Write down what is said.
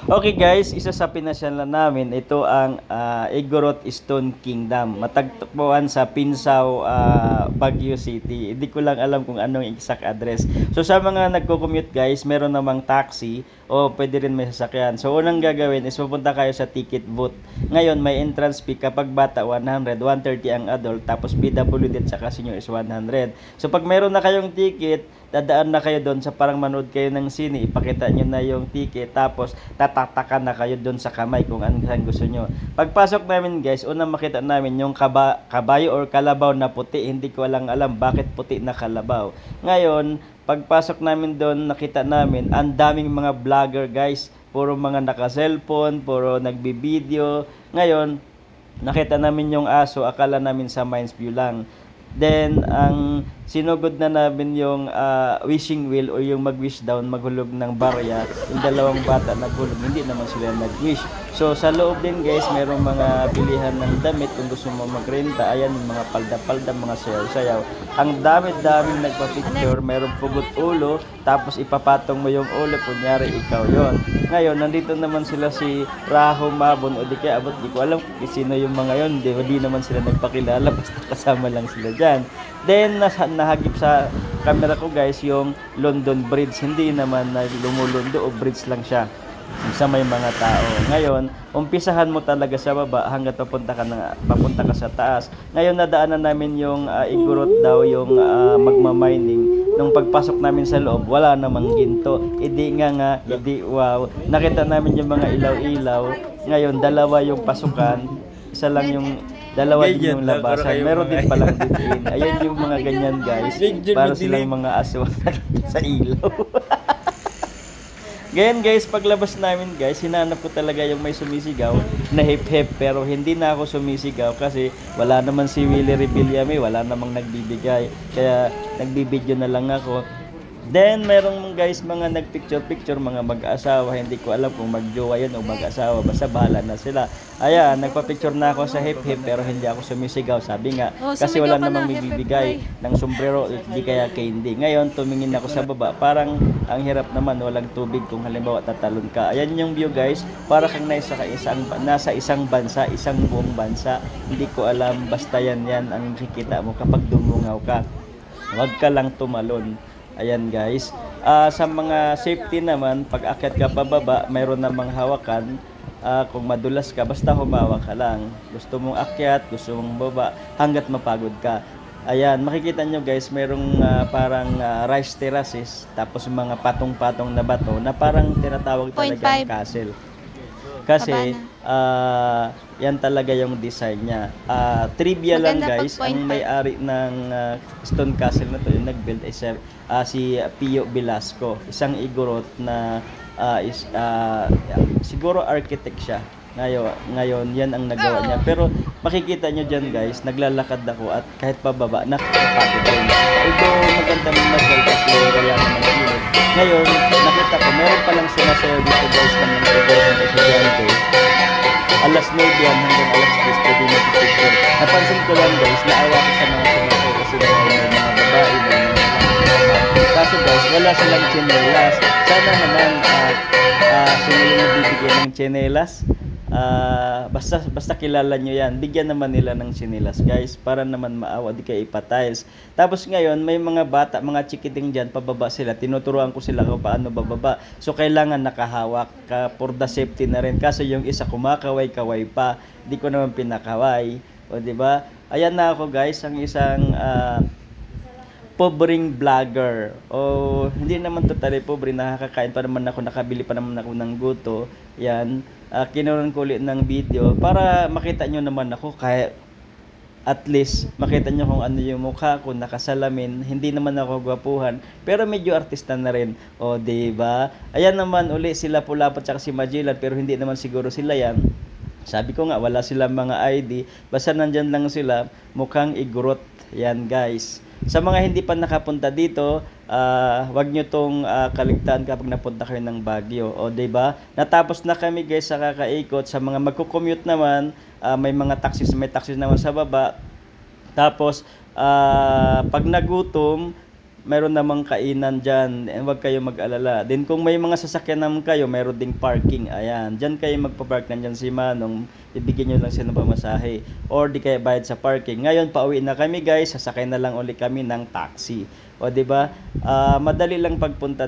Okay guys, isa sa pinasyalan namin, ito ang Igorot Stone Kingdom. Matagpuan sa Pinsaw, Baguio City. Hindi ko lang alam kung anong exact address. So sa mga nagko-commute guys, meron namang taxi o pwede rin may sasakyan. So unang gagawin is pupunta kayo sa ticket booth. Ngayon may entrance fee kapag bata 100, 130 ang adult, tapos PWD at saka senior is 100. So pag meron na kayong ticket, dadaan na kayo doon sa parang manood kayo ng sine, ipakita nyo na yung ticket, tapos tatatakan na kayo doon sa kamay kung ano gusto nyo. Pagpasok namin guys, unang makita namin yung kabayo or kalabaw na puti. Hindi ko lang alam bakit puti na kalabaw. Ngayon, pagpasok namin doon, nakita namin ang daming mga vlogger guys, puro mga naka-cellphone, puro nagbibideo. Ngayon, nakita namin yung aso, akala namin sa Mines View lang. Then, ang sinugod na namin yung wishing wheel o yung mag-wish down, maghulog ng barya. Yung dalawang bata naghulog, hindi naman sila nag-wish. So, sa loob din guys, merong mga bilihan ng damit kung gusto mo magrenta. Ayan, yung mga palda-palda, mga sayaw-sayaw. Ang dami-daming nagpa-picture, merong pugot ulo, tapos ipapatong mo yung ulo, kunyari ikaw yon. Ngayon, nandito naman sila si Raho Mabon, o di kaya abot, di ko alam kung sino yung mga yon. Di naman sila nagpakilala, basta kasama lang sila dyan. Then, nahagip sa camera ko guys yung London Bridge. Hindi naman na lumulundo o bridge lang siya sa may mga tao. Ngayon, umpisahan mo talaga sa baba hanggang papunta ka sa taas. Ngayon, nadaanan namin yung Igorot daw, yung magmamining. Nung pagpasok namin sa loob, wala namang ginto. Idi nga, idi wow. Nakita namin yung mga ilaw-ilaw. Ngayon, dalawa yung pasukan. Isa lang yung dalawa din yung labasan. Meron din palang din. Ayun yung mga ganyan guys. Para silang mga aso sa ilaw. Ganyan guys, paglabas namin guys, hinanap ko talaga yung may sumisigaw na hip-hip, pero hindi na ako sumisigaw kasi wala naman si Willie Rebillame, wala namang nagbibigay. Kaya nagbibideo na lang ako. Then, merong guys mga nagpicture-picture, mga mag-asawa. Hindi ko alam kung mag-jowa yun o mag-asawa. Basta bahala na sila. Ayan, nagpa-picture na ako sa hip-hip pero hindi ako sumisigaw. Sabi nga, kasi wala namang bibigay ng sombrero, hindi kaya candy. Ngayon, tumingin ako sa baba. Parang ang hirap naman, walang tubig kung halimbawa tatalon ka. Ayan yung view guys. Para kang nasa isang bansa, isang buong bansa. Hindi ko alam, basta yan ang nakikita mo kapag dumungaw ka. Huwag ka lang tumalon. Ayan guys, sa mga safety naman, pag akyat ka pababa, mayroon namang hawakan. Kung madulas ka, basta humawak ka lang. Gusto mong akyat, gusto mong baba, hanggat mapagod ka. Ayan, makikita nyo guys, mayroong parang rice terraces, tapos mga patong-patong na bato na parang tinatawag talaga castle. Kasi yan talaga yung design niya. Trivia lang guys, ang may-ari ng Stone Castle na to, yung nag-build ay si Pio Velasco, isang Igorot na siguro architect siya. Ngayon yan ang nagawa niya. Pero makikita nyo dyan guys, naglalakad ako at kahit pababa, nakakapagod rin. Although maganda ng magal kasi wala naman ilog. Ngayon, nakita ko, meron palang sumasayaw dito guys ng mga Igorot ng estudyante. Alas 9 yan hanggang alas 10 pwede mag-picture. Napansin ko lang guys, naawa ko sa mga sumasayaw kasi may mga babae na kaso guys, wala silang tsinelas. Sana naman sino yung nabibigyan ng tsinelas. Basta kilala nyo yan, bigyan naman nila ng tsinelas guys, para naman maawa, di kayo ipatiles. Tapos ngayon may mga bata, mga chikiting dyan, pababa sila, tinuturuan ko sila kung paano bababa. So kailangan nakahawak ka for the safety na rin, kasi yung isa kumakaway-kaway pa, di ko naman pinakaway, o diba? Ayan na ako guys, ang isang pobreng vlogger, o hindi naman totally pobre, nakakain pa naman ako, nakabili pa naman ako ng guto. Yan, kinunan ko ulit ng video para makita nyo naman ako, kaya at least makita nyo kung ano yung mukha ko, nakasalamin. Hindi naman ako gwapuhan, pero medyo artista na rin, o diba? Ayan naman uli sila Pulapat at si Magellan, pero hindi naman siguro sila yan. Sabi ko nga, wala silang mga ID, basta nandyan lang sila, mukhang Igorot. Yan guys. Sa mga hindi pa nakapunta dito, wag nyo tong kaligtaan kapag napunta kayo ng Baguio. O diba? Natapos na kami guys sa kakaikot. Sa mga magko-commute naman, may mga taxis, naman sa baba. Tapos, pag nagutom, mayroon namang kainan dyan. Huwag kayo mag-alala. Then kung may mga sasakyan naman kayo, mayroon ding parking. Ayan, dyan kayo magpa-park. Nandyan si Manong, ibigyan nyo lang siya ng pamasahe. Or di kayo bayad sa parking. Ngayon, pauwi na kami guys. Sasakay na lang ulit kami ng taxi. O, di ba? Madali lang pagpunta.